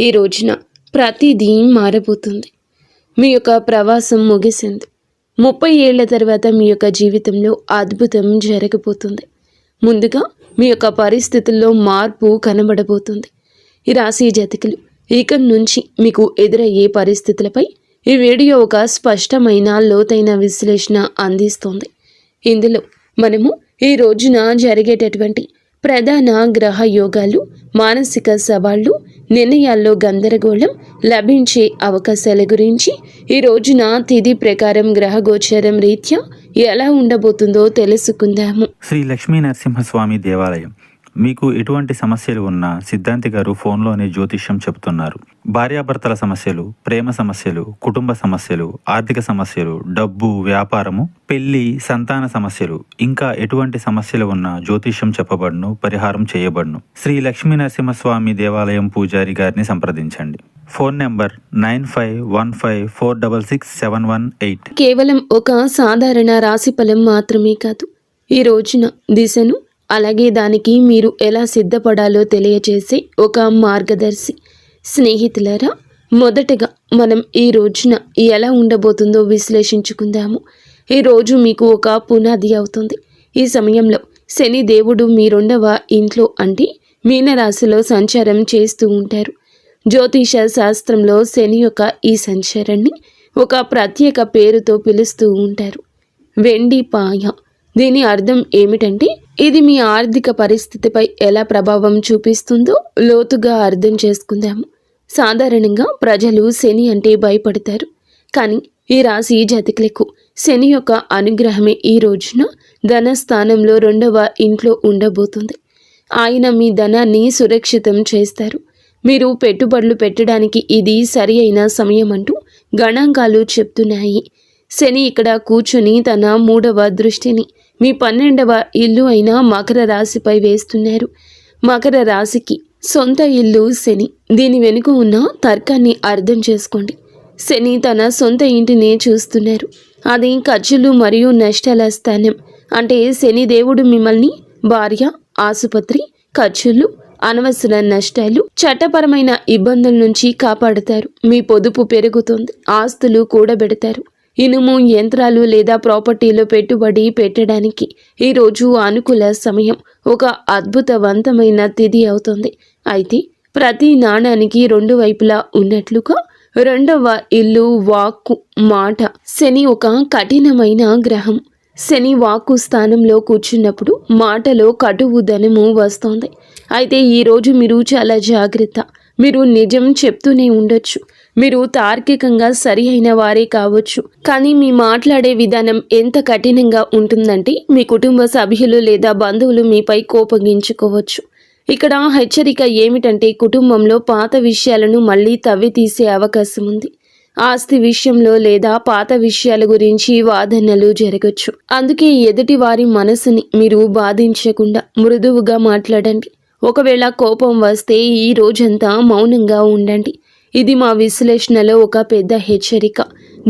ఈ రోజున ప్రతిదీ మారబోతుంది. మీ యొక్క ప్రవాసం ముగిసింది. 30 ఏళ్ల తర్వాత మీ యొక్క జీవితంలో అద్భుతం జరగబోతుంది. ముందుగా మీ యొక్క పరిస్థితుల్లో మార్పు కనబడబోతుంది. ఈ రాశి జాతకులు ఇక నుంచి మీకు ఎదురయ్యే పరిస్థితులపై ఈ వీడియో ఒక స్పష్టమైన లోతైన విశ్లేషణ అందిస్తోంది. ఇందులో మనము ఈ రోజున జరిగేటటువంటి ప్రధాన గ్రహ యోగాలు, మానసిక సవాళ్లు, నిర్ణయాల్లో గందరగోళం, లభించే అవకాశాల గురించి, ఈ రోజున తిథి ప్రకారం గ్రహ గోచారం రీత్యా ఎలా ఉండబోతుందో తెలుసుకుందాము. శ్రీ లక్ష్మీ నరసింహస్వామి దేవాలయం. మీకు ఎటువంటి సమస్యలు ఉన్నా సిద్ధాంతి గారు ఫోన్లోనే జ్యోతిష్యం చెబుతున్నారు. భార్యాభర్తల సమస్యలు, ప్రేమ సమస్యలు, కుటుంబ సమస్యలు, ఆర్థిక సమస్యలు, డబ్బు, వ్యాపారము, పెళ్లి, సంతాన సమస్యలు, ఇంకా ఎటువంటి సమస్యలు ఉన్నా జ్యోతిష్యం చెప్పబడును, పరిహారం చేయబడును. శ్రీ లక్ష్మీ నరసింహస్వామి దేవాలయం పూజారి గారిని సంప్రదించండి. Phone number 9515466718. కేవలం ఒక సాధారణ రాశి ఫలం మాత్రమే కాదు, ఈ రోజున దిశను, అలాగే దానికి మీరు ఎలా సిద్ధపడాలో తెలియజేసే ఒక మార్గదర్శి. స్నేహితులారా, మొదటగా మనం ఈ రోజున ఎలా ఉండబోతుందో విశ్లేషించుకుందాము. ఈ రోజు మీకు ఒక పునాది అవుతుంది. ఈ సమయంలో శని దేవుడు మీ 2వ ఇంట్లో అంటే మీనరాశిలో సంచారం చేస్తూ ఉంటారు. జ్యోతిష శాస్త్రంలో శని యొక్క ఈ సంచారాన్ని ఒక ప్రత్యేక పేరుతో పిలుస్తూ ఉంటారు, వెండి పాయ. దీని అర్థం ఏమిటంటే ఇది మీ ఆర్థిక పరిస్థితిపై ఎలా ప్రభావం చూపిస్తుందో లోతుగా అర్థం చేసుకుందాము. సాధారణంగా ప్రజలు శని అంటే భయపడతారు, కానీ ఈ రాశి జాతకులకు శని యొక్క అనుగ్రహమే ఈ రోజున ధనస్థానంలో 2వ ఇంట్లో ఉండబోతుంది. ఆయన మీ ధనాన్ని సురక్షితం చేస్తారు. మీరు పెట్టుబడులు పెట్టడానికి ఇది సరి అయిన సమయం అంటూ గణాంకాలు చెప్తున్నాయి. శని ఇక్కడ కూర్చొని తన 3వ దృష్టిని మీ 12వ ఇల్లు అయిన మకర రాశిపై వేస్తున్నారు. మకర రాశికి సొంత ఇల్లు శని. దీని వెనుక ఉన్న తర్కాన్ని అర్థం చేసుకోండి. శని తన సొంత ఇంటినే చూస్తున్నారు. అది ఖర్చులు మరియు నష్టాల స్థానం. అంటే శని దేవుడు మిమ్మల్ని భార్య, ఆసుపత్రి ఖర్చులు, అనవసర నష్టాలు, చట్టపరమైన ఇబ్బందుల నుంచి కాపాడతారు. మీ పొదుపు పెరుగుతుంది. ఆస్తులు కూడబెడతారు. ఇనుము, యంత్రాలు లేదా ప్రాపర్టీలో పెట్టుబడి పెట్టడానికి ఈరోజు అనుకూల సమయం. ఒక అద్భుతవంతమైన తిథి అవుతుంది. అయితే ప్రతి నాణానికి 2 వైపులా ఉన్నట్లుగా 2వ ఇల్లు, వాక్కు, మాట. శని ఒక కఠినమైన గ్రహం. శని వాక్కు స్థానంలో కూర్చున్నప్పుడు మాటలో కటువు ధనము వస్తోంది. అయితే ఈరోజు మీరు చాలా జాగ్రత్త. మీరు నిజం చెప్తూనే ఉండొచ్చు. మీరు తార్కికంగా సరి అయిన వారే కావచ్చు, కానీ మీ మాట్లాడే విధానం ఎంత కఠినంగా ఉంటుందంటే మీ కుటుంబ సభ్యులు లేదా బంధువులు మీపై కోపగించుకోవచ్చు. ఇక్కడ హెచ్చరిక ఏమిటంటే కుటుంబంలో పాత విషయాలను మళ్ళీ తవ్వి తీసే అవకాశం ఉంది. ఆస్తి విషయంలో లేదా పాత విషయాల గురించి వాదనలు జరగచ్చు. అందుకే ఎదుటి వారి మనసుని మీరు బాధించకుండా మృదువుగా మాట్లాడండి. ఒకవేళ కోపం వస్తే ఈ రోజంతా మౌనంగా ఉండండి. ఇది మా విశ్లేషణలో ఒక పెద్ద హెచ్చరిక.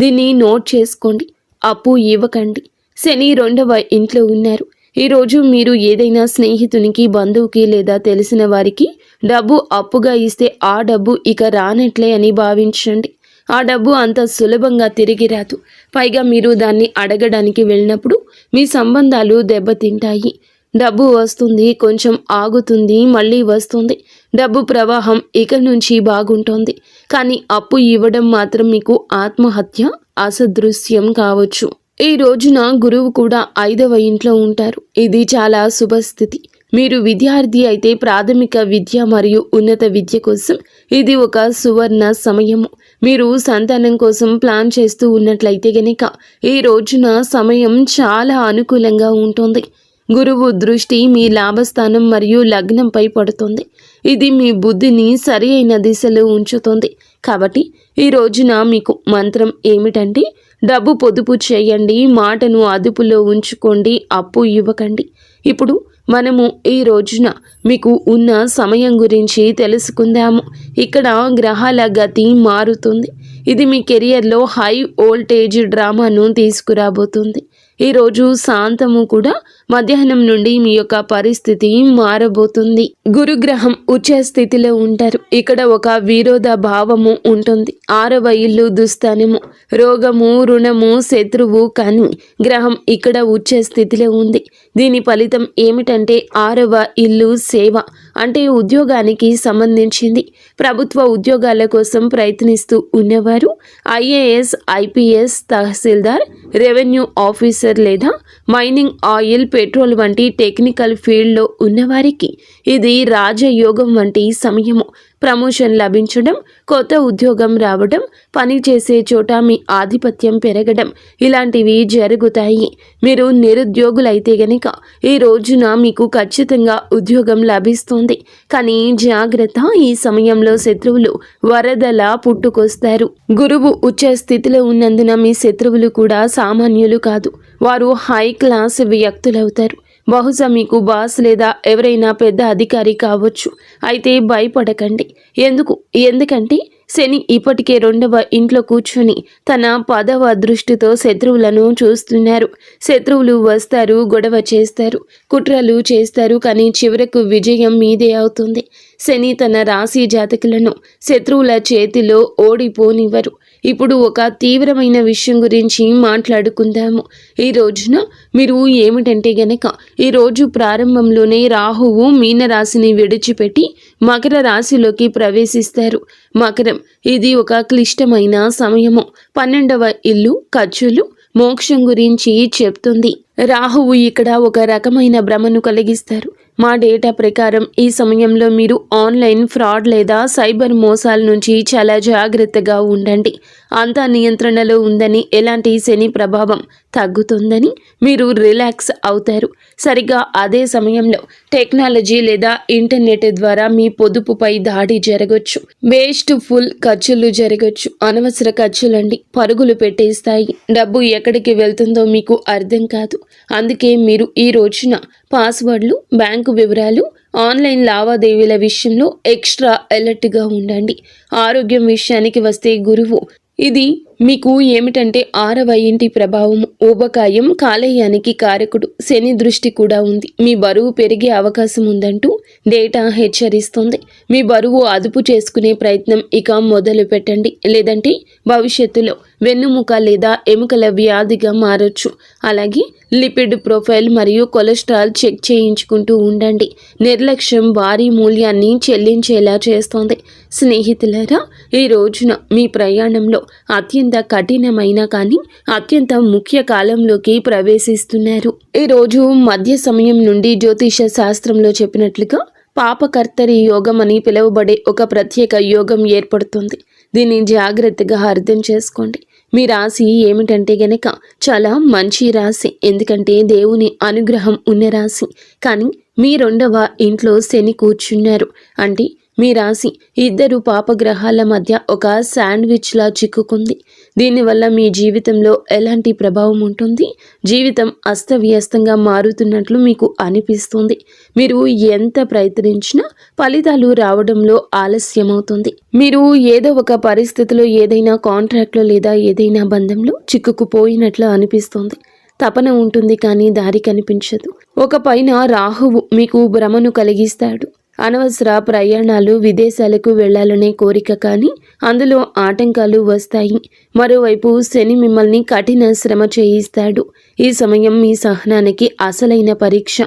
దీన్ని నోట్ చేసుకోండి. అప్పు ఇవ్వకండి. శని 2వ ఇంట్లో ఉన్నారు. ఈరోజు మీరు ఏదైనా స్నేహితునికి, బంధువుకి లేదా తెలిసిన వారికి డబ్బు అప్పుగా ఇస్తే ఆ డబ్బు ఇక రానట్లే అని భావించండి. ఆ డబ్బు అంత సులభంగా తిరిగి రాదు. పైగా మీరు దాన్ని అడగడానికి వెళ్ళినప్పుడు మీ సంబంధాలు దెబ్బతింటాయి. డబ్బు వస్తుంది, కొంచెం ఆగుతుంది, మళ్ళీ వస్తుంది. డబ్బు ప్రవాహం ఇక నుంచి బాగుంటుంది. కానీ అప్పు ఇవ్వడం మాత్రం మీకు ఆత్మహత్య అసదృశ్యం కావచ్చు. ఈ రోజున గురువు కూడా 5వ ఇంట్లో ఉంటారు. ఇది చాలా శుభస్థితి. మీరు విద్యార్థి అయితే ప్రాథమిక విద్య మరియు ఉన్నత విద్య కోసం ఇది ఒక సువర్ణ సమయము. మీరు సంతానం కోసం ప్లాన్ చేస్తూ ఉన్నట్లయితే గనక ఈ రోజున సమయం చాలా అనుకూలంగా ఉంటుంది. గురువు దృష్టి మీ లాభస్థానం మరియు లగ్నంపై పడుతుంది. ఇది మీ బుద్ధిని సరి అయిన దిశలో ఉంచుతుంది. కాబట్టి ఈ రోజున మీకు మంత్రం ఏమిటంటే డబ్బు పొదుపు చేయండి, మాటను అదుపులో ఉంచుకోండి, అప్పు ఇవ్వకండి. ఇప్పుడు మనము ఈ రోజున మీకు ఉన్న సమయం గురించి తెలుసుకుందాము. ఇక్కడ గ్రహాల గతి మారుతుంది. ఇది మీ కెరియర్లో హై వోల్టేజ్ డ్రామాను తీసుకురాబోతుంది. ఈరోజు శాంతము కూడా మధ్యాహ్నం నుండి మీ యొక్క పరిస్థితి మారబోతుంది. గురుగ్రహం ఉచ్చ స్థితిలో ఉంటారు. ఇక్కడ ఒక విరోధ భావము ఉంటుంది. 6వ ఇల్లు దుస్థానము, రోగము, రుణము, శత్రువు. కానీ గ్రహం ఇక్కడ ఉచ్చ స్థితిలో ఉంది. దీని ఫలితం ఏమిటంటే 6వ ఇల్లు సేవ, అంటే ఉద్యోగానికి సంబంధించింది. ప్రభుత్వ ఉద్యోగాల కోసం ప్రయత్నిస్తూ ఉన్నవారు, ఐఏఎస్, ఐపీఎస్, తహసీల్దార్, రెవెన్యూ ఆఫీసర్ లేదా మైనింగ్, ఆయిల్, పెట్రోల్ వంటి టెక్నికల్ ఫీల్డ్లో ఉన్నవారికి ఇది రాజయోగం వంటి సమయము. ప్రమోషన్ లభించడం, కొత్త ఉద్యోగం రావడం, పని చేసే చోట మీ ఆధిపత్యం పెరగడం ఇలాంటివి జరుగుతాయి. మీరు నిరుద్యోగులైతే గనక ఈ రోజున మీకు ఖచ్చితంగా ఉద్యోగం లభిస్తుంది. కానీ జాగ్రత్త, ఈ సమయంలో శత్రువులు వరదలా పుట్టుకొస్తారు. గురువు ఉచ్చ స్థితిలో ఉన్నందున మీ శత్రువులు కూడా సామాన్యులు కాదు. వారు హై క్లాస్ వ్యక్తులవుతారు. బహుశా మీకు బాస్ లేదా ఎవరైనా పెద్ద అధికారి కావచ్చు. అయితే భయపడకండి. ఎందుకంటే శని ఇప్పటికే 2వ ఇంట్లో కూర్చొని తన 10వ దృష్టితో శత్రువులను చూస్తున్నారు. శత్రువులు వస్తారు, గొడవ చేస్తారు, కుట్రలు చేస్తారు. కానీ చివరకు విజయం మీదే అవుతుంది. శని తన రాశి జాతకులను శత్రువుల చేతిలో ఓడిపోనివ్వరు. ఇప్పుడు ఒక తీవ్రమైన విషయం గురించి మాట్లాడుకుందాము. ఈ రోజున మీరు ఏమిటంటే గనక ఈ రోజు ప్రారంభంలోనే రాహువు మీనరాశిని విడిచిపెట్టి మకర రాశిలోకి ప్రవేశిస్తారు. మకరం ఇది ఒక క్లిష్టమైన సమయము. 12వ ఇల్లు ఖర్చులు, మోక్షం గురించి చెప్తుంది. రాహువు ఇక్కడ ఒక రకమైన భ్రమను కలిగిస్తారు. మా డేటా ప్రకారం ఈ సమయంలో మీరు ఆన్లైన్ ఫ్రాడ్ లేదా సైబర్ మోసాల నుంచి చాలా జాగ్రత్తగా ఉండండి. అంతా నియంత్రణలో ఉందని, ఎలాంటి శని ప్రభావం తగ్గుతుందని మీరు రిలాక్స్ అవుతారు. సరిగా అదే సమయంలో టెక్నాలజీ లేదా ఇంటర్నెట్ ద్వారా మీ పొదుపుపై దాడి జరగచ్చు. వేస్ట్ ఫుల్ ఖర్చులు జరగచ్చు. అనవసర ఖర్చులండి పరుగులు పెట్టేస్తాయి. డబ్బు ఎక్కడికి వెళ్తుందో మీకు అర్థం కాదు. అందుకే మీరు ఈ రోజున పాస్వర్డ్లు, బ్యాంకు వివరాలు, ఆన్లైన్ లావాదేవీల విషయంలో ఎక్స్ట్రా అలర్ట్గా ఉండండి. ఆరోగ్యం విషయానికి వస్తే గురువు ఇది మీకు ఏమిటంటే 6వ ఇంటి ప్రభావం. ఊబకాయం, కాలేయానికి కారకుడు. శని దృష్టి కూడా ఉంది. మీ బరువు పెరిగే అవకాశం ఉందంటూ డేటా హెచ్చరిస్తుంది. మీ బరువు అదుపు చేసుకునే ప్రయత్నం ఇక మొదలు పెట్టండి. లేదంటే భవిష్యత్తులో వెన్నుముక లేదా ఎముకల వ్యాధిగా మారొచ్చు. అలాగే లిపిడ్ ప్రొఫైల్ మరియు కొలెస్ట్రాల్ చెక్ చేయించుకుంటూ ఉండండి. నిర్లక్ష్యం భారీ మూల్యాన్ని చెల్లించేలా చేస్తోంది. స్నేహితులారా, ఈ రోజున మీ ప్రయాణంలో అత్యంత కఠినమైన కానీ అత్యంత ముఖ్య కాలంలోకి ప్రవేశిస్తున్నారు. ఈ రోజు మధ్య సమయం నుండి జ్యోతిష శాస్త్రంలో చెప్పినట్లుగా పాపకర్తరి యోగం అని పిలువబడే ఒక ప్రత్యేక యోగం ఏర్పడుతుంది. దీన్ని జాగ్రత్తగా అర్థం చేసుకోండి. మీ రాశి ఏమిటంటే గనక చాలా మంచి రాశి. ఎందుకంటే దేవుని అనుగ్రహం ఉన్న రాశి. కానీ మీ 2వ ఇంట్లో శని కూర్చున్నారు. అంటే మీ రాశి 2 పాపగ్రహాల మధ్య ఒక శాండ్విచ్లా చిక్కుకుంది. దీనివల్ల మీ జీవితంలో ఎలాంటి ప్రభావం ఉంటుంది? జీవితం అస్తవ్యస్తంగా మారుతున్నట్లు మీకు అనిపిస్తుంది. మీరు ఎంత ప్రయత్నించినా ఫలితాలు రావడంలో ఆలస్యమవుతుంది. మీరు ఏదో ఒక పరిస్థితిలో, ఏదైనా కాంట్రాక్ట్లో లేదా ఏదైనా బంధంలో చిక్కుకుపోయినట్లు అనిపిస్తుంది. తపన ఉంటుంది కానీ దారి కనిపించదు. ఒక పైన రాహువు మీకు భ్రమను కలిగిస్తాడు. అనవసర ప్రయాణాలు, విదేశాలకు వెళ్లాలనే కోరిక, కానీ అందులో ఆటంకాలు వస్తాయి. మరోవైపు శని మిమ్మల్ని కఠిన శ్రమ చేయిస్తాడు. ఈ సమయం మీ సహనానికి అసలైన పరీక్ష.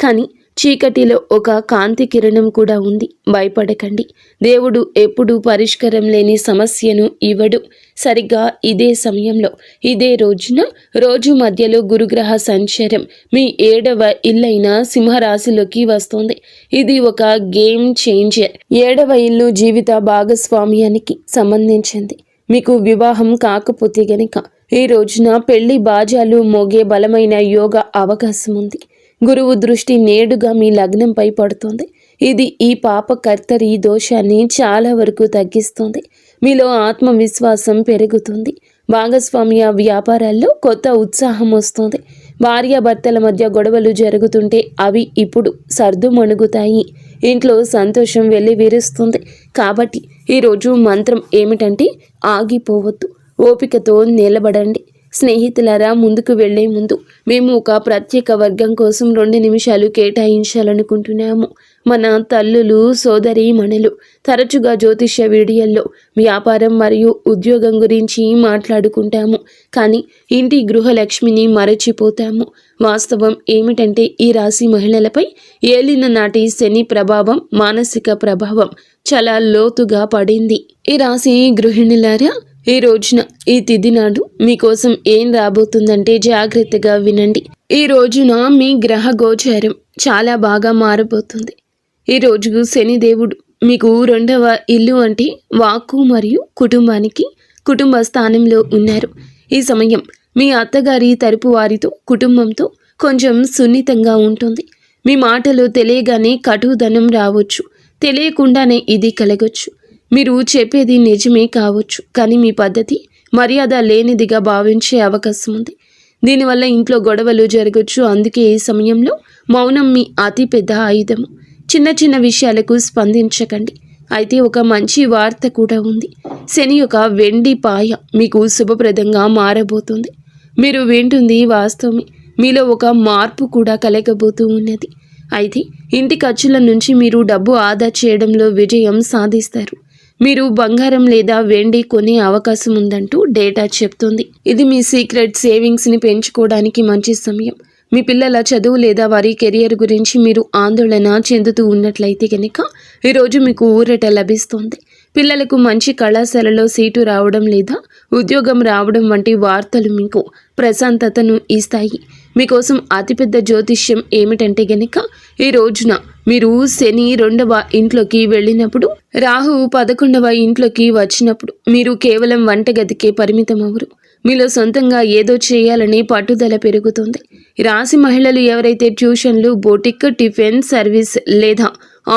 కానీ చీకటిలో ఒక కాంతి కిరణం కూడా ఉంది. భయపడకండి. దేవుడు ఎప్పుడూ పరిష్కారం లేని సమస్యను ఇవ్వడు. సరిగ్గా ఇదే సమయంలో, ఇదే రోజున, రోజు మధ్యలో గురుగ్రహ సంచారం మీ 7వ ఇల్లైన సింహరాశిలోకి వస్తుంది. ఇది ఒక గేమ్ చేంజర్. 7వ ఇల్లు జీవిత భాగస్వామ్యానికి సంబంధించింది. మీకు వివాహం కాకపోతే గనక ఈ రోజున పెళ్లి బాజాలు మోగే బలమైన యోగ అవకాశం ఉంది. గురువు దృష్టి నేడుగా మీ లగ్నంపై పడుతుంది. ఇది ఈ పాపకర్తరి దోషాన్ని చాలా వరకు తగ్గిస్తుంది. మీలో ఆత్మవిశ్వాసం పెరుగుతుంది. భాగస్వామ్య వ్యాపారాల్లో కొత్త ఉత్సాహం వస్తుంది. భార్యాభర్తల మధ్య గొడవలు జరుగుతుంటే అవి ఇప్పుడు సర్దుమణుగుతాయి. ఇంట్లో సంతోషం వెల్లివిరుస్తుంది. కాబట్టి ఈరోజు మంత్రం ఏమిటంటే ఆగిపోవద్దు. ఓపికతో నిలబడండి. స్నేహితులారా, ముందుకు వెళ్లే ముందు మేము ఒక ప్రత్యేక వర్గం కోసం 2 నిమిషాలు కేటాయించాలనుకుంటున్నాము. మన తల్లులు, సోదరీమణులు తరచుగా జ్యోతిష్య వీడియోల్లో వ్యాపారం మరియు ఉద్యోగం గురించి మాట్లాడుకుంటాము, కానీ ఇంటి గృహలక్ష్మిని మరచిపోతాము. వాస్తవం ఏమిటంటే ఈ రాశి మహిళలపై ఏలిన నాటి శని ప్రభావం, మానసిక ప్రభావం చాలా లోతుగా పడింది. ఈ రాశి గృహిణులారా, ఈ రోజున ఈ తిథి నాడు మీకోసం ఏం రాబోతుందంటే జాగ్రత్తగా వినండి. ఈ రోజున మీ గ్రహ గోచారం చాలా బాగా మారబోతుంది. ఈ రోజు శనిదేవుడు మీకు 2వ ఇల్లు అంటే వాక్కు మరియు కుటుంబానికి కుటుంబ స్థానంలో ఉన్నారు. ఈ సమయం మీ అత్తగారి తరపు వారితో, కుటుంబంతో కొంచెం సున్నితంగా ఉంటుంది. మీ మాటలో తెలియగానే కటుదనం రావచ్చు, తెలియకుండానే ఇది కలగొచ్చు. మీరు చెప్పేది నిజమే కావచ్చు, కానీ మీ పద్ధతి మర్యాద లేనిదిగా భావించే అవకాశం ఉంది. దీనివల్ల ఇంట్లో గొడవలు జరగచ్చు. అందుకే ఈ సమయంలో మౌనం మీ అతిపెద్ద ఆయుధము. చిన్న చిన్న విషయాలకు స్పందించకండి. అయితే ఒక మంచి వార్త కూడా ఉంది. శని యొక్క వెండి పాయ మీకు శుభప్రదంగా మారబోతుంది. మీరు వింటుంది వాస్తవమే. మీలో ఒక మార్పు కూడా కలగబోతూ ఉన్నది. అయితే ఇంటి ఖర్చుల నుంచి మీరు డబ్బు ఆదా చేయడంలో విజయం సాధిస్తారు. మీరు బంగారం లేదా వెండి కొనే అవకాశం ఉందంటూ డేటా చెప్తుంది. ఇది మీ సీక్రెట్ సేవింగ్స్ని పెంచుకోవడానికి మంచి సమయం. మీ పిల్లల చదువు లేదా వారి కెరియర్ గురించి మీరు ఆందోళన చెందుతూ ఉన్నట్లయితే కనుక ఈరోజు మీకు ఊరట లభిస్తుంది. పిల్లలకు మంచి కళాశాలలో సీటు రావడం లేదా ఉద్యోగం రావడం వంటి వార్తలు మీకు ప్రశాంతతను ఇస్తాయి. మీకోసం అతిపెద్ద జ్యోతిష్యం ఏమిటంటే గనుక ఈ రోజున మీరు శని 2వ ఇంట్లోకి వెళ్ళినప్పుడు, రాహు 11వ ఇంట్లోకి వచ్చినప్పుడు మీరు కేవలం వంటగదికే పరిమితం అవ్వరు. మీలో సొంతంగా ఏదో చేయాలనే పట్టుదల పెరుగుతుంది. రాశి మహిళలు ఎవరైతే ట్యూషన్లు, బొటిక్, టిఫిన్ సర్వీస్ లేదా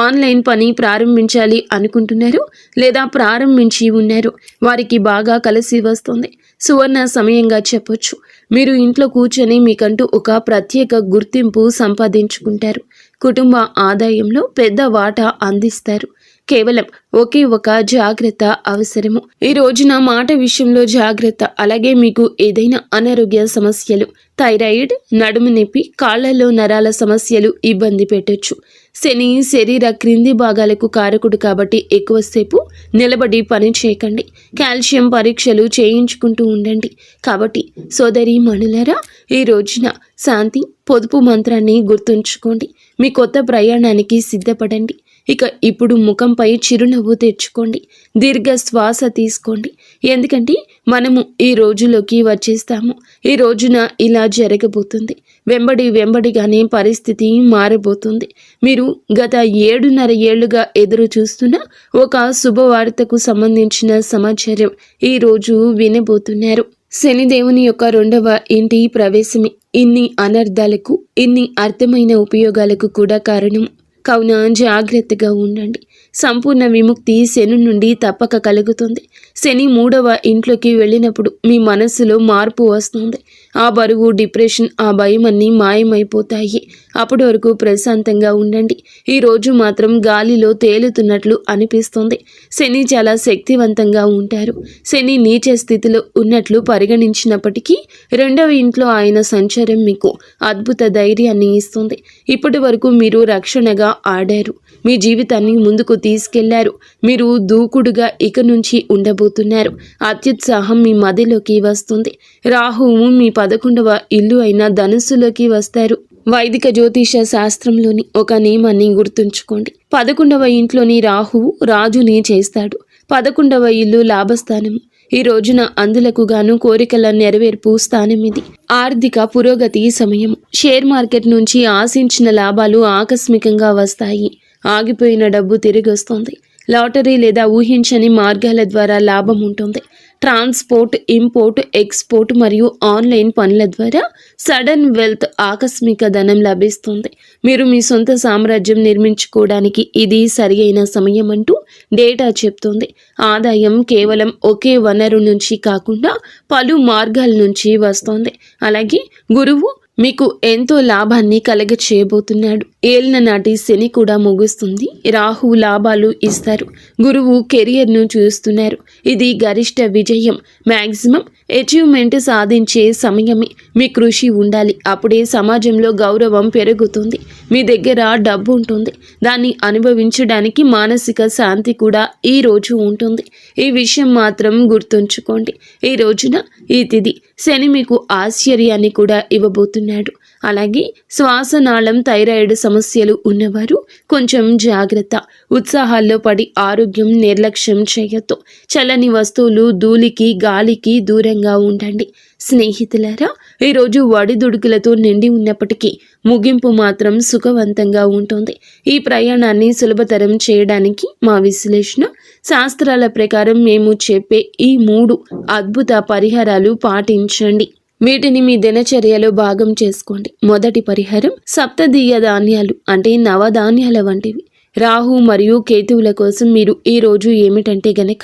ఆన్లైన్ పని ప్రారంభించాలి అనుకుంటున్నారో లేదా ప్రారంభించి ఉన్నారో వారికి బాగా కలిసి వస్తుంది. సువర్ణ సమయంగా చెప్పొచ్చు. మీరు ఇంట్లో కూర్చొని మీకంటూ ఒక ప్రత్యేక గుర్తింపు సంపాదించుకుంటారు. కుటుంబ ఆదాయంలో పెద్ద వాటా అందిస్తారు. కేవలం ఒకే ఒక జాగ్రత్త అవసరము. ఈ రోజున మాట విషయంలో జాగ్రత్త. అలాగే మీకు ఏదైనా అనారోగ్య సమస్యలు, థైరాయిడ్, నడుము నొప్పి, కాళ్లలో నరాల సమస్యలు ఇబ్బంది పెట్టొచ్చు. శని శరీర క్రింది భాగాలకు కారకుడు కాబట్టి ఎక్కువసేపు నిలబడి పని చేయకండి. కాల్షియం పరీక్షలు చేయించుకుంటూ ఉండండి. కాబట్టి సోదరి మణులరా, ఈ రోజున శాంతి, పొదుపు మంత్రాన్ని గుర్తుంచుకోండి. మీ కొత్త ప్రయాణానికి సిద్ధపడండి. ఇక ఇప్పుడు ముఖంపై చిరునవ్వు తెచ్చుకోండి. దీర్ఘ శ్వాస తీసుకోండి. ఎందుకంటే మనము ఈ రోజులోకి వచ్చేస్తాము. ఈ రోజున ఇలా జరగబోతుంది. వెంబడిగానే పరిస్థితి మారబోతుంది. మీరు గత 7.5 ఏళ్లుగా ఎదురు చూస్తున్న ఒక శుభవార్తకు సంబంధించిన సమాచారం ఈ రోజు వినబోతున్నారు. శనిదేవుని యొక్క 2వ ఇంటి ప్రవేశమే ఇన్ని అనర్థాలకు, ఇన్ని అర్థమైన ఉపయోగాలకు కూడా కారణం. కావున జాగ్రత్తగా ఉండండి. సంపూర్ణ విముక్తి శని నుండి తప్పక కలుగుతుంది. శని 3వ ఇంట్లోకి వెళ్ళినప్పుడు మీ మనస్సులో మార్పు వస్తుంది. ఆ బరువు, డిప్రెషన్, ఆ భయం అన్నీ మాయమైపోతాయి. అప్పటి వరకు ప్రశాంతంగా ఉండండి. ఈ రోజు మాత్రం గాలిలో తేలుతున్నట్లు అనిపిస్తుంది. శని చాలా శక్తివంతంగా ఉంటారు. శని నీచ స్థితిలో ఉన్నట్లు పరిగణించినప్పటికీ 2వ ఇంట్లో ఆయన సంచారం మీకు అద్భుత ధైర్యాన్ని ఇస్తుంది. ఇప్పటి వరకు మీరు రక్షణగా ఆడారు. మీ జీవితాన్ని ముందుకు తీసుకెళ్లారు. మీరు దూకుడుగా ఇక నుంచి ఉండబోతున్నారు. అత్యుత్సాహం మీ మదిలోకి వస్తుంది. రాహువు మీ 11వ ఇల్లు అయిన ధనుస్సులోకి వస్తారు. వైదిక జ్యోతిష శాస్త్రంలోని ఒక నియమాన్ని గుర్తుంచుకోండి. 11వ ఇంట్లోని రాహువు రాజుని చేస్తాడు. 11వ ఇల్లు లాభస్థానము. ఈ రోజున అందులకు గాను కోరికల నెరవేర్పు స్థానం ఇది. ఆర్థిక పురోగతి సమయము. షేర్ మార్కెట్ నుంచి ఆశించిన లాభాలు ఆకస్మికంగా వస్తాయి. ఆగిపోయిన డబ్బు తిరిగి వస్తుంది. లాటరీ లేదా ఊహించని మార్గాల ద్వారా లాభం ఉంటుంది. ట్రాన్స్పోర్ట్, ఇంపోర్ట్, ఎక్స్పోర్ట్ మరియు ఆన్లైన్ పనుల ద్వారా సడన్ వెల్త్, ఆకస్మిక ధనం లభిస్తుంది. మీరు మీ సొంత సామ్రాజ్యం నిర్మించుకోవడానికి ఇది సరి అయిన సమయం అంటూ డేటా చెప్తుంది. ఆదాయం కేవలం ఒకే వనరు నుంచి కాకుండా పలు మార్గాల నుంచి వస్తుంది. అలాగే గురువు మీకు ఎంతో లాభాన్ని కలగ చేయబోతున్నాడు. ఏలిన నాటి శని కూడా ముగుస్తుంది. రాహు లాభాలు ఇస్తారు. గురువు కెరియర్ను చూస్తున్నారు. ఇది గరిష్ట విజయం, మ్యాక్సిమం అచీవ్మెంట్ సాధించే సమయమే. మీ కృషి ఉండాలి. అప్పుడే సమాజంలో గౌరవం పెరుగుతుంది. మీ దగ్గర డబ్బు ఉంటుంది. దాన్ని అనుభవించడానికి మానసిక శాంతి కూడా ఈ రోజు ఉంటుంది. ఈ విషయం మాత్రం గుర్తుంచుకోండి. ఈ రోజున ఈ తిథి శని మీకు ఆశ్చర్యాన్ని కూడా ఇవ్వబోతున్నాడు. అలాగే శ్వాసనాళం థైరాయిడ్ సమస్యలు ఉన్నవారు కొంచెం జాగ్రత్త. ఉత్సాహాల్లో పడి ఆరోగ్యం నిర్లక్ష్యం చేయొద్దు. చల్లని వస్తువులు, ధూళికి, గాలికి దూరంగా ఉండండి. స్నేహితులారా, ఈరోజు ఒడిదుడుకులతో నిండి ఉన్నప్పటికీ ముగింపు మాత్రం సుఖవంతంగా ఉంటుంది. ఈ ప్రయాణాన్ని సులభతరం చేయడానికి మా విశ్లేషణ శాస్త్రాల ప్రకారం మేము చెప్పే ఈ 3 అద్భుత పరిహారాలు పాటించండి. వీటిని మీ దినచర్యలో భాగం చేసుకోండి. మొదటి పరిహారం సప్తదీయ ధాన్యాలు అంటే నవధాన్యాల వంటివి. రాహు మరియు కేతువుల కోసం మీరు ఈ రోజు ఏమిటంటే గనక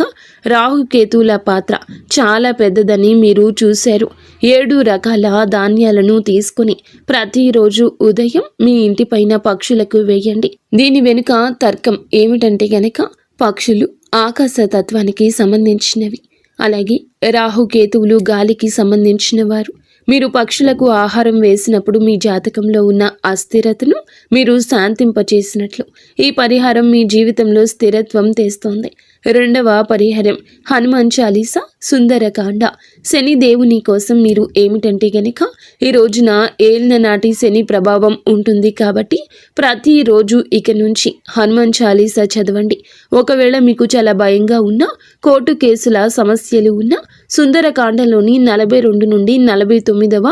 రాహు కేతువుల పాత్ర చాలా పెద్దదని మీరు చూశారు. 7 రకాల ధాన్యాలను తీసుకుని ప్రతిరోజు ఉదయం మీ ఇంటిపైన పక్షులకు వేయండి. దీని వెనుక తర్కం ఏమిటంటే గనక పక్షులు ఆకాశ తత్వానికి సంబంధించినవి. అలాగే రాహుకేతువులు గాలికి సంబంధించిన వారు. మీరు పక్షులకు ఆహారం వేసినప్పుడు మీ జాతకంలో ఉన్న అస్థిరతను మీరు శాంతింపచేసినట్లు. ఈ పరిహారం మీ జీవితంలో స్థిరత్వం తెస్తోంది. రెండవ పరిహారం హనుమాన్ చాలీసా, సుందరకాండ. శని దేవుని కోసం మీరు ఏమిటంటే గనక ఈ రోజున ఏలిన నాటి శని ప్రభావం ఉంటుంది కాబట్టి ప్రతిరోజు ఇక నుంచి హనుమాన్ చాలీసా చదవండి. ఒకవేళ మీకు చాలా భయంగా ఉన్నా, కోర్టు కేసుల సమస్యలు ఉన్నా సుందరకాండలోని 42 నుండి 49వ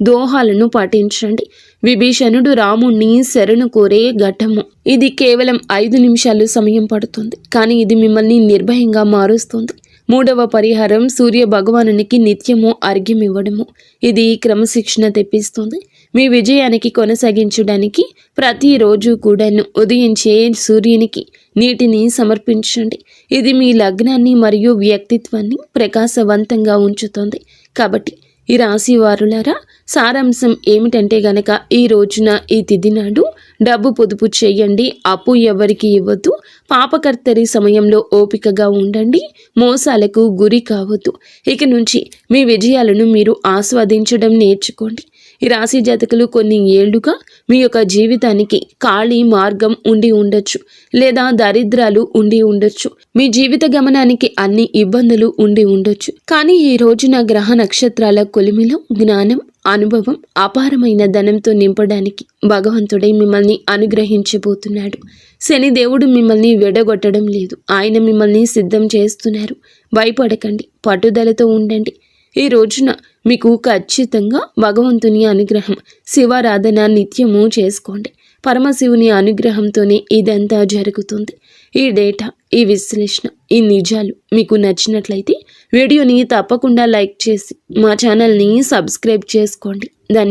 దోహాలను పాటించండి. విభీషణుడు రాముణ్ణి శరణు కోరే ఘట్టము. ఇది కేవలం 5 నిమిషాలు సమయం పడుతుంది, కానీ ఇది మిమ్మల్ని నిర్భయంగా మారుస్తుంది. మూడవ పరిహారం సూర్య భగవానునికి నిత్యము అర్ఘ్యం ఇవ్వడము. ఇది క్రమశిక్షణ తెప్పిస్తుంది. మీ విజయానికి కొనసాగించడానికి ప్రతిరోజు కూడాను ఉదయించే సూర్యునికి నీటిని సమర్పించండి. ఇది మీ లగ్నాన్ని మరియు వ్యక్తిత్వాన్ని ప్రకాశవంతంగా ఉంచుతుంది. కాబట్టి ఈ రాశి వారులారా, సారాంశం ఏమిటంటే గనక ఈ రోజున ఈ తిథి నాడు డబ్బు పొదుపు చేయండి. అప్పు ఎవరికి ఇవ్వద్దు. పాపకర్తరి సమయంలో ఓపికగా ఉండండి. మోసాలకు గురి కావద్దు. ఇక నుంచి మీ విజయాలను మీరు ఆస్వాదించడం నేర్చుకోండి. ఈ రాశి జాతకులు కొన్ని ఏళ్లుగా మీ యొక్క జీవితానికి ఖాళీ మార్గం ఉండి ఉండొచ్చు, లేదా దరిద్రాలు ఉండి ఉండొచ్చు. మీ జీవిత గమనానికి అన్ని ఇబ్బందులు ఉండి ఉండొచ్చు. కానీ ఈ రోజున గ్రహ నక్షత్రాల కొలిమిలో జ్ఞానం, అనుభవం, అపారమైన ధనంతో నింపడానికి భగవంతుడే మిమ్మల్ని అనుగ్రహించబోతున్నాడు. శని దేవుడు మిమ్మల్ని విడగొట్టడం లేదు. ఆయన మిమ్మల్ని సిద్ధం చేస్తున్నారు. భయపడకండి, పట్టుదలతో ఉండండి. ఈ రోజున మీకు ఖచ్చితంగా భగవంతుని అనుగ్రహం, శివారాధన నిత్యము చేసుకోండి. పరమశివుని అనుగ్రహంతోనే ఇదంతా జరుగుతుంది. ఈ డేటా, ఈ విశ్లేషణ, ఈ నిజాలు మీకు నచ్చినట్లయితే వీడియోని తప్పకుండా లైక్ చేసి మా ఛానల్ని సబ్స్క్రైబ్ చేసుకోండి. ధన్యవాదాలు.